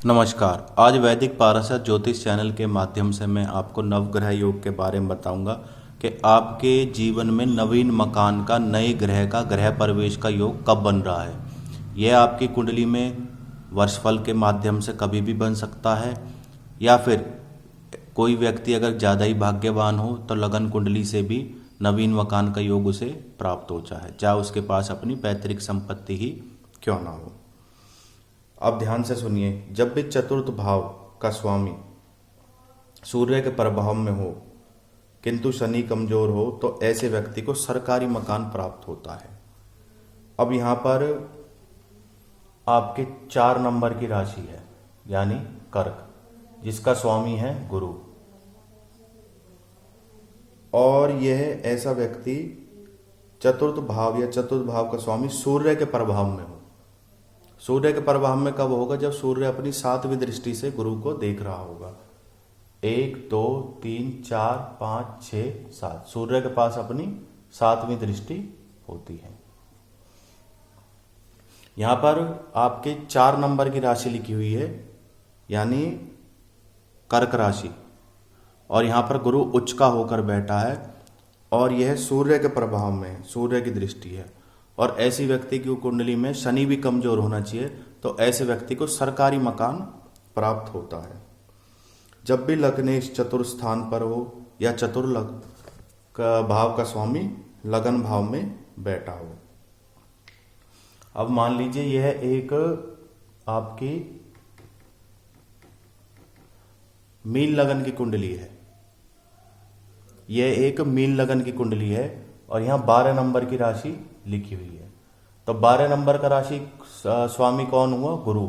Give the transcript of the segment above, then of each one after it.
नमस्कार। आज वैदिक पाराशर ज्योतिष चैनल के माध्यम से मैं आपको नवग्रह योग के बारे में बताऊंगा कि आपके जीवन में नवीन मकान का, नए ग्रह का, गृह प्रवेश का योग कब बन रहा है। यह आपकी कुंडली में वर्षफल के माध्यम से कभी भी बन सकता है, या फिर कोई व्यक्ति अगर ज़्यादा ही भाग्यवान हो तो लगन कुंडली से भी नवीन मकान का योग उसे प्राप्त होता है, चाहे उसके पास अपनी पैतृक संपत्ति ही क्यों ना हो। अब ध्यान से सुनिए, जब भी चतुर्थ भाव का स्वामी सूर्य के प्रभाव में हो किंतु शनि कमजोर हो तो ऐसे व्यक्ति को सरकारी मकान प्राप्त होता है। अब यहां पर आपके 4 नंबर की राशि है, यानी कर्क, जिसका स्वामी है गुरु, और यह ऐसा व्यक्ति चतुर्थ भाव या चतुर्थ भाव का स्वामी सूर्य के प्रभाव में हो। सूर्य के प्रभाव में कब होगा? जब सूर्य अपनी 7वीं दृष्टि से गुरु को देख रहा होगा। 1 2 3 4 5 6 7 सूर्य के पास अपनी 7वीं दृष्टि होती है। यहां पर आपके 4 नंबर की राशि लिखी हुई है, यानी कर्क राशि, और यहां पर गुरु उच्च का होकर बैठा है और यह सूर्य के प्रभाव में, सूर्य की दृष्टि है। और ऐसी व्यक्ति की कुंडली में शनि भी कमजोर होना चाहिए, तो ऐसे व्यक्ति को सरकारी मकान प्राप्त होता है। जब भी लग्नेश चतुर्थ स्थान पर हो या चतुर्लग का भाव का स्वामी लगन भाव में बैठा हो। अब मान लीजिए यह एक आपकी मीन लगन की कुंडली है, यह एक मीन लगन की कुंडली है और यहां 12 नंबर की राशि लिखी हुई है। तो 12 नंबर का राशि स्वामी कौन हुआ? गुरु।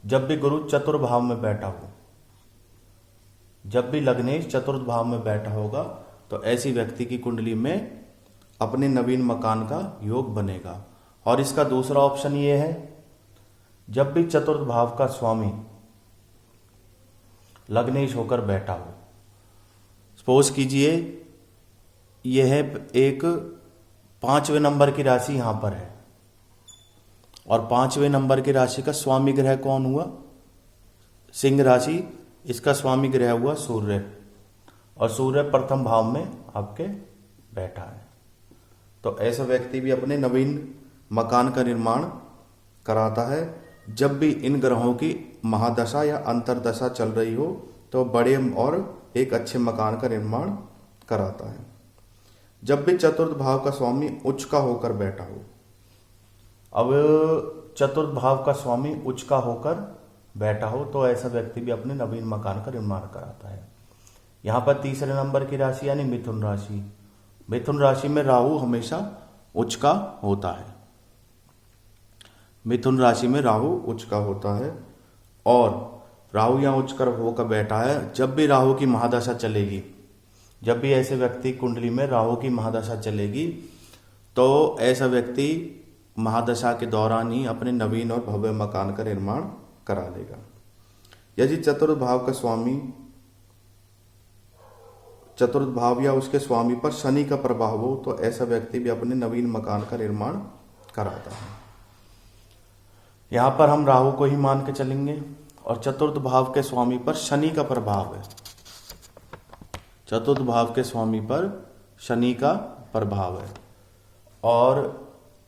जब भी गुरु चतुर्थ भाव में बैठा हो, जब भी लग्नेश चतुर्थ भाव में बैठा होगा तो ऐसी व्यक्ति की कुंडली में अपने नवीन मकान का योग बनेगा। और इसका दूसरा ऑप्शन ये है, जब भी चतुर्थ भाव का स्वामी लग्नेश होकर बैठा हो। सपोज कीजिए यह एक 5वें नंबर की राशि यहां पर है और 5वें नंबर की राशि का स्वामी ग्रह कौन हुआ? सिंह राशि, इसका स्वामी ग्रह हुआ सूर्य, और सूर्य प्रथम भाव में आपके बैठा है। तो ऐसा व्यक्ति भी अपने नवीन मकान का निर्माण कराता है। जब भी इन ग्रहों की महादशा या अंतरदशा चल रही हो तो बड़े और एक अच्छे मकान का निर्माण कराता है। जब भी चतुर्थ भाव का स्वामी उच्च का होकर बैठा हो। अब चतुर्थ भाव का स्वामी उच्च का होकर बैठा हो तो ऐसा व्यक्ति भी अपने नवीन मकान का निर्माण कराता है। यहां पर तीसरे नंबर की राशि यानी मिथुन राशि। मिथुन राशि में राहु हमेशा उच्च का होता है। मिथुन राशि में राहु उच्च का होता है और राहु यहां उच्च कर होकर बैठा है। जब भी राहु की महादशा चलेगी, जब भी ऐसे व्यक्ति कुंडली में राहु की महादशा चलेगी तो ऐसा व्यक्ति महादशा के दौरान ही अपने नवीन और भव्य मकान का निर्माण करा लेगा। यदि चतुर्थ भाव का स्वामी, चतुर्थ भाव या उसके स्वामी पर शनि का प्रभाव हो तो ऐसा व्यक्ति भी अपने नवीन मकान का निर्माण कराता है। यहां पर हम राहु को ही मान के चलेंगे और चतुर्थ भाव के स्वामी पर शनि का प्रभाव है। चतुर्थ भाव के स्वामी पर शनि का प्रभाव है और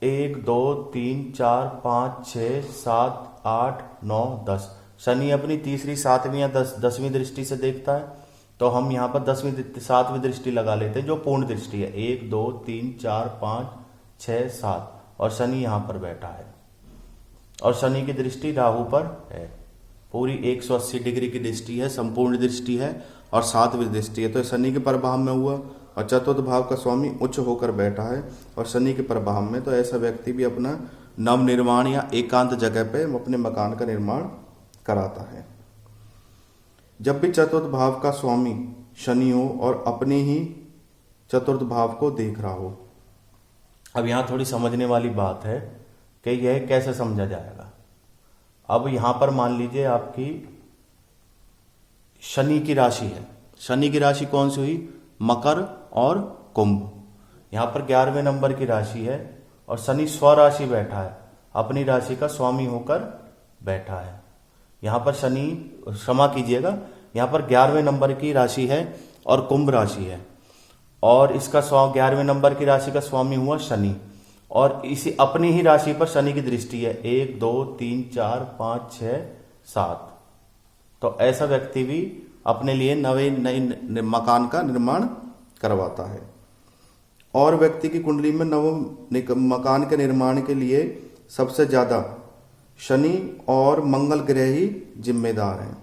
1 2 3 4 5 6 7 8 9 10 शनि अपनी तीसरी, 7वीं या 10वीं दृष्टि से देखता है। तो हम यहाँ पर 7वीं दृष्टि लगा लेते हैं जो पूर्ण दृष्टि है। 1 2 3 4 5 6 7 और शनि यहाँ पर बैठा है और शनि की दृष्टि राहु पर है। पूरी 180 डिग्री की दृष्टि है, संपूर्ण दृष्टि है और 7वीं दृष्टि है। तो शनि के प्रभाव में हुआ और चतुर्थ भाव का स्वामी उच्च होकर बैठा है और शनि के प्रभाव में, तो ऐसा व्यक्ति भी अपना नव निर्माण या एकांत जगह पे अपने मकान का निर्माण कराता है। जब भी चतुर्थ भाव का स्वामी शनि हो और अपने ही चतुर्थ भाव को देख रहा हो। अब यहां थोड़ी समझने वाली बात है कि यह कैसे समझा जाएगा। अब यहां पर मान लीजिए आपकी शनि की राशि है। शनि की राशि कौन सी हुई? मकर और कुंभ। यहां पर 11वें नंबर की राशि है और शनि स्वराशि बैठा है, अपनी राशि का स्वामी होकर बैठा है। यहाँ पर शनि, क्षमा कीजिएगा, यहाँ पर 11वें नंबर की राशि है और कुंभ राशि है, और इसका 11वें नंबर की राशि का स्वामी हुआ शनि, और इसी अपनी ही राशि पर शनि की दृष्टि है 1 2 3 4 5 6 7। तो ऐसा व्यक्ति भी अपने लिए नए मकान का निर्माण करवाता है। और व्यक्ति की कुंडली में मकान के निर्माण के लिए सबसे ज्यादा शनि और मंगल ग्रह ही जिम्मेदार हैं।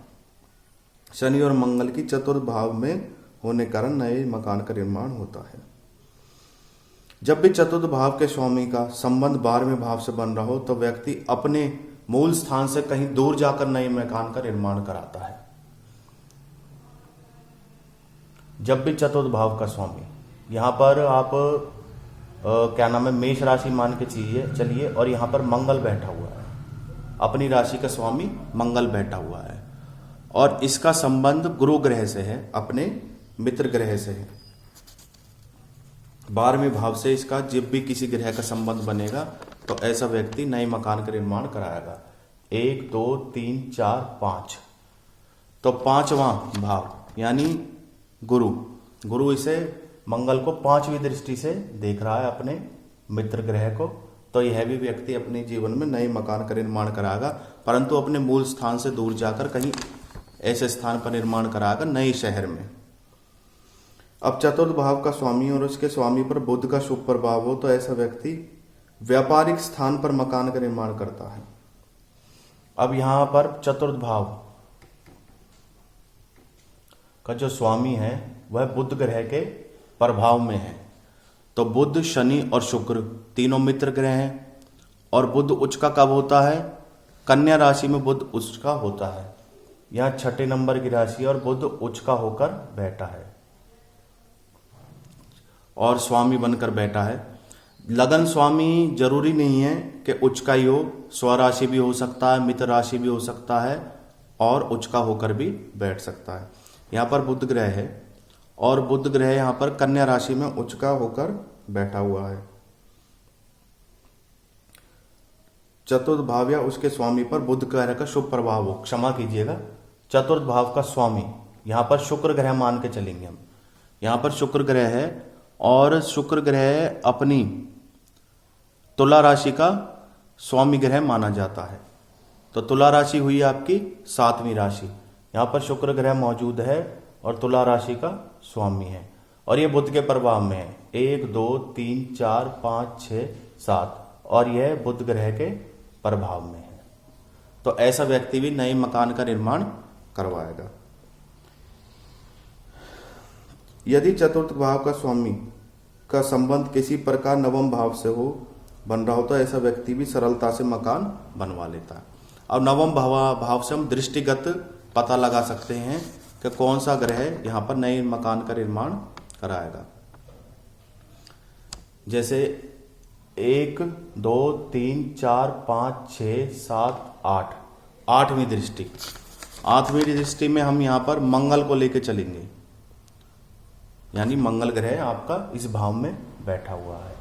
शनि और मंगल की चतुर्थ भाव में होने कारण नए मकान का निर्माण होता है। जब भी चतुर्थ भाव के स्वामी का संबंध 12वें भाव से बन रहा हो तो व्यक्ति अपने मूल स्थान से कहीं दूर जाकर नए मकान का निर्माण कराता है। जब भी चतुर्थ भाव का स्वामी, यहाँ पर आप क्या नाम है, मेष राशि मान के चलिए, और यहाँ पर मंगल बैठा हुआ है, अपनी राशि का स्वामी मंगल बैठा हुआ है, और इसका संबंध गुरु ग्रह से है, अपने मित्र ग्रह से है। 12वें भाव से इसका जब भी किसी ग्रह का संबंध बनेगा तो ऐसा व्यक्ति नए मकान का निर्माण कराएगा। 1 2 3 4 5, तो 5वां भाव यानी गुरु इसे मंगल को 5वीं दृष्टि से देख रहा है, अपने मित्र ग्रह को। तो यह भी व्यक्ति अपने जीवन में नए मकान का निर्माण कराएगा, परंतु अपने मूल स्थान से दूर जाकर कहीं ऐसे स्थान पर निर्माण कराएगा, नए शहर में। अब चतुर्थ भाव का स्वामी और उसके स्वामी पर बुध का शुभ प्रभाव हो तो ऐसा व्यक्ति व्यापारिक स्थान पर मकान का निर्माण करता है। अब यहां पर चतुर्थ भाव का जो स्वामी है वह बुध ग्रह के प्रभाव में है। तो बुध, शनि और शुक्र तीनों मित्र ग्रह हैं, और बुध उच्च का कब होता है? कन्या राशि में बुध उच्च का होता है। यहां 6ठे नंबर की राशि और बुध उच्च का होकर बैठा है और स्वामी बनकर बैठा है। लगन स्वामी जरूरी नहीं है कि उच्च का ही हो, स्वराशि भी हो सकता है, मित्र राशि भी हो सकता है, और उच्च का होकर भी बैठ सकता है। यहाँ पर बुध ग्रह है और बुध ग्रह यहाँ पर कन्या राशि में उच्च का होकर बैठा हुआ है। चतुर्थ भाव या उसके स्वामी पर बुध ग्रह का शुभ प्रभाव हो, क्षमा कीजिएगा, चतुर्थ भाव का स्वामी यहाँ पर शुक्र ग्रह मान के चलेंगे हम। यहाँ पर शुक्र ग्रह है और शुक्र ग्रह अपनी तुला राशि का स्वामी ग्रह माना जाता है। तो तुला राशि हुई आपकी 7वीं राशि, यहाँ पर शुक्र ग्रह मौजूद है और तुला राशि का स्वामी है, और ये बुध के प्रभाव में है। 1 2 3 4 5 6 7, और यह बुध ग्रह के प्रभाव में है। तो ऐसा व्यक्ति भी नए मकान का निर्माण करवाएगा। यदि चतुर्थ भाव का स्वामी का संबंध किसी प्रकार नवम भाव से बन रहा हो तो ऐसा व्यक्ति भी सरलता से मकान बनवा लेता है। अब नवम भाव से हम दृष्टिगत पता लगा सकते हैं कि कौन सा ग्रह यहाँ पर नए मकान का निर्माण कराएगा। जैसे 1 2 3 4 5 6 7 8, 8वीं दृष्टि। 8वीं दृष्टि में हम यहाँ पर मंगल को लेकर चलेंगे, यानी मंगल ग्रह आपका इस भाव में बैठा हुआ है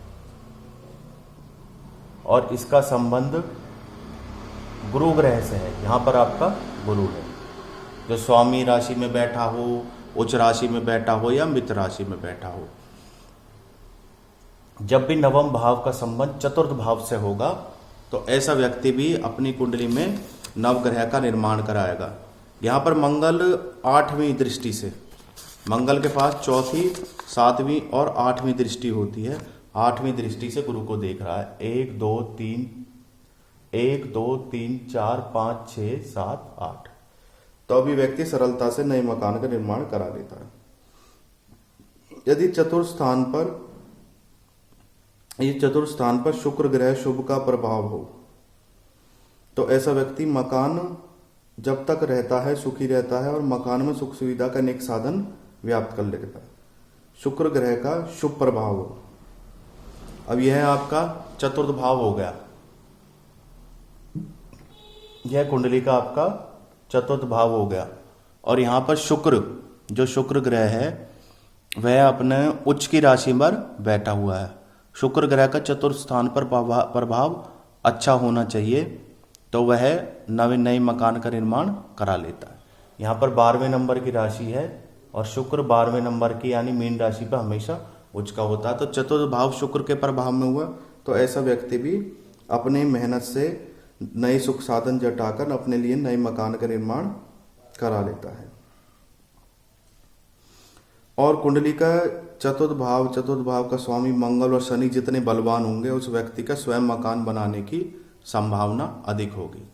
और इसका संबंध गुरु ग्रह से है। यहाँ पर आपका गुरु है जो स्वामी राशि में बैठा हो, उच्च राशि में बैठा हो या मित्र राशि में बैठा हो। जब भी नवम भाव का संबंध चतुर्थ भाव से होगा तो ऐसा व्यक्ति भी अपनी कुंडली में नवग्रह का निर्माण कराएगा। यहाँ पर मंगल 8वीं दृष्टि से, मंगल के पास 4थी 7वीं और 8वीं दृष्टि होती है। 8वीं दृष्टि से गुरु को देख रहा है। 1 2 3 4 5 6 7 8, तो अभी व्यक्ति सरलता से नए मकान का निर्माण करा लेता है। यदि चतुर्थ स्थान पर शुक्र ग्रह शुभ का प्रभाव हो तो ऐसा व्यक्ति मकान जब तक रहता है सुखी रहता है और मकान में सुख सुविधा का अनेक साधन व्याप्त कर लेता है। शुक्र ग्रह का शुभ प्रभाव हो। अब यह आपका चतुर्थ भाव हो गया, यह कुंडली का आपका चतुर्थ भाव हो गया। और यहां पर शुक्र, जो शुक्र ग्रह है वह अपने उच्च की राशि पर बैठा हुआ है। शुक्र ग्रह का चतुर्थ स्थान पर प्रभाव अच्छा होना चाहिए, तो वह नए मकान का निर्माण करा लेता है। यहाँ पर 12वें नंबर की राशि है और शुक्र 12वें नंबर की यानी मीन राशि पर हमेशा उच्च का होता है। तो चतुर्थ भाव शुक्र के प्रभाव में हुआ तो ऐसा व्यक्ति भी अपनी मेहनत से नए सुख साधन जुटाकर अपने लिए नए मकान का निर्माण करा लेता है। और कुंडली का चतुर्थ भाव का स्वामी मंगल और शनि जितने बलवान होंगे उस व्यक्ति का स्वयं मकान बनाने की संभावना अधिक होगी।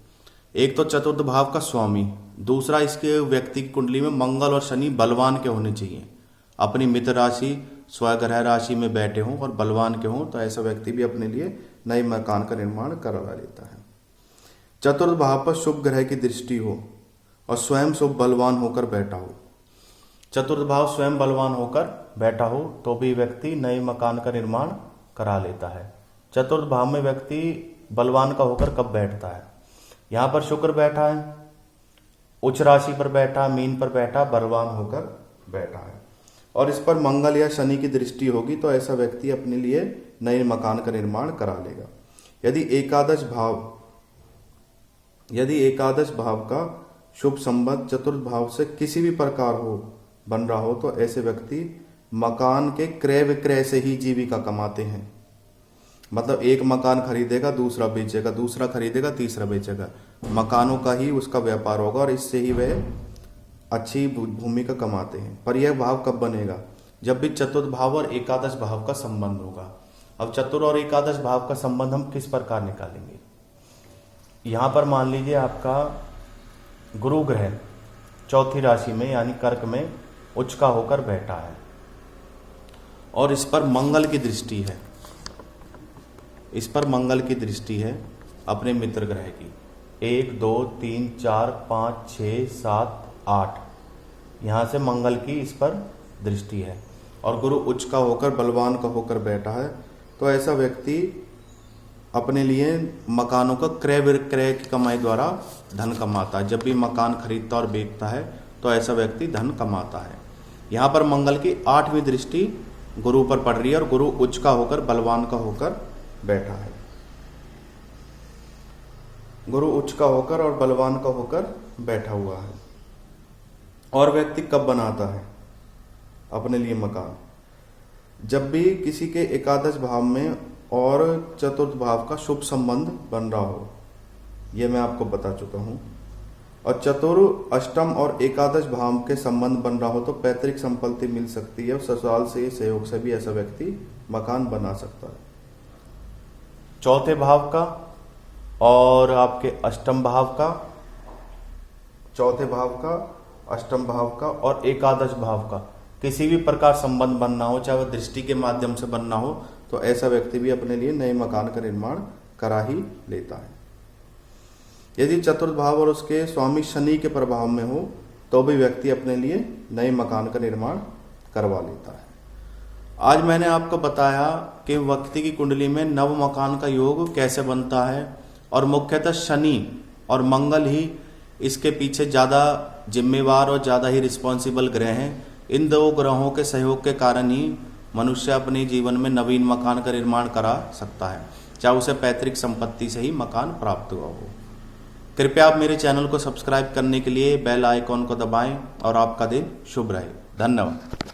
एक तो चतुर्थ भाव का स्वामी, दूसरा इसके व्यक्ति की कुंडली में मंगल और शनि बलवान के होने चाहिए। अपनी मित्र राशि स्वग्रह राशि में बैठे हों और बलवान के हों तो ऐसा व्यक्ति भी अपने लिए नए मकान का निर्माण करवा लेता है। चतुर्थ भाव पर शुभ ग्रह की दृष्टि हो और स्वयं शुभ बलवान होकर बैठा हो। चतुर्थ भाव स्वयं बलवान होकर बैठा हो तो भी व्यक्ति नए मकान का निर्माण करा लेता है। चतुर्थ भाव में व्यक्ति बलवान का होकर कब बैठता है? यहाँ पर शुक्र बैठा है, उच्च राशि पर बैठा, मीन पर बैठा, बलवान होकर बैठा है और इस पर मंगल या शनि की दृष्टि होगी तो ऐसा व्यक्ति अपने लिए नए मकान का निर्माण करा लेगा। यदि एकादश भाव का शुभ संबंध चतुर्थ भाव से किसी भी प्रकार हो बन रहा हो तो ऐसे व्यक्ति मकान के क्रय विक्रय से ही जीविका कमाते हैं। मतलब एक मकान खरीदेगा, दूसरा बेचेगा, दूसरा खरीदेगा, तीसरा बेचेगा, मकानों का ही उसका व्यापार होगा और इससे ही वह अच्छी भूमिका कमाते हैं। पर यह भाव कब बनेगा? जब भी चतुर्थ भाव और एकादश भाव का संबंध होगा। अब चतुर्थ और एकादश भाव का संबंध हम किस प्रकार निकालेंगे? यहाँ पर मान लीजिए आपका गुरु ग्रह चौथी राशि में यानी कर्क में उच्च का होकर बैठा है और इस पर मंगल की दृष्टि है। इस पर मंगल की दृष्टि है अपने मित्र ग्रह की। 1 2 3 4 5 6 7 8 यहाँ से मंगल की इस पर दृष्टि है और गुरु उच्च का होकर बलवान का होकर बैठा है तो ऐसा व्यक्ति अपने लिए मकानों का क्रय विक्रय की कमाई द्वारा धन कमाता है। जब भी मकान खरीदता और बेचता है तो ऐसा व्यक्ति धन कमाता है। यहाँ पर मंगल की 8वीं दृष्टि गुरु पर पड़ रही है और गुरु उच्च का होकर बलवान का होकर बैठा है। गुरु उच्च का होकर और बलवान का होकर बैठा हुआ है। और व्यक्ति कब बनाता है अपने लिए मकान? जब भी किसी के एकादश भाव में और चतुर्थ भाव का शुभ संबंध बन रहा हो, यह मैं आपको बता चुका हूं। और चतुर्थ, अष्टम और एकादश भाव के संबंध बन रहा हो तो पैतृक संपत्ति मिल सकती है और ससुराल से सहयोग से भी ऐसा व्यक्ति मकान बना सकता है। चौथे भाव का और आपके अष्टम भाव का, चौथे भाव का, अष्टम भाव का और एकादश भाव का किसी भी प्रकार संबंध बनना हो, चाहे वह दृष्टि के माध्यम से बनना हो, तो ऐसा व्यक्ति भी अपने लिए नए मकान का निर्माण करा ही लेता है। यदि चतुर्थ भाव और उसके स्वामी शनि के प्रभाव में हो तो भी व्यक्ति अपने लिए नए मकान का निर्माण करवा लेता है। आज मैंने आपको बताया कि व्यक्ति की कुंडली में नव मकान का योग कैसे बनता है और मुख्यतः शनि और मंगल ही इसके पीछे ज़्यादा जिम्मेवार और ज़्यादा ही रिस्पॉन्सिबल ग्रह हैं। इन दो ग्रहों के सहयोग के कारण ही मनुष्य अपने जीवन में नवीन मकान का निर्माण करा सकता है, चाहे उसे पैतृक संपत्ति से ही मकान प्राप्त हुआ हो। कृपया आप मेरे चैनल को सब्सक्राइब करने के लिए बेल आइकॉन को दबाएं और आपका दिन शुभ रहे। धन्यवाद।